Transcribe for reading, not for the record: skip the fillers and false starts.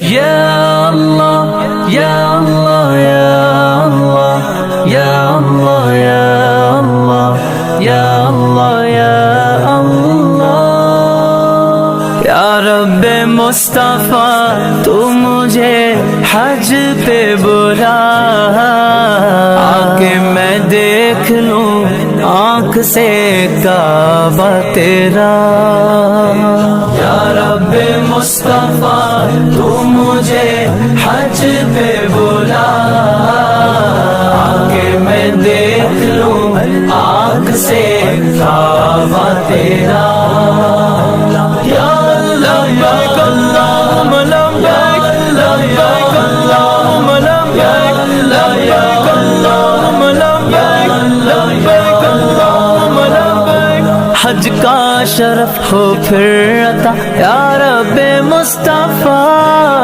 یا اللہ یا اللہ یا اللہ یا اللہ یا اللہ یا اللہ یا اللہ یا رب مصطفیٰ تو مجھے حج پہ بلا آکے میں دیکھ لوں آنکھ سے کعبہ تیرا یا رب مصطفیٰ تو مجھے حج پہ بلا آکے میں دیکھ لوں آنکھ سے کعبہ تیرا یا لبیک اللہم لبیک لبیک اللہم لبیک لبیک اللہم لبیک لبیک اللہم لبیک حج کا شرف ہو پھر عطا یا رب مصطفیٰ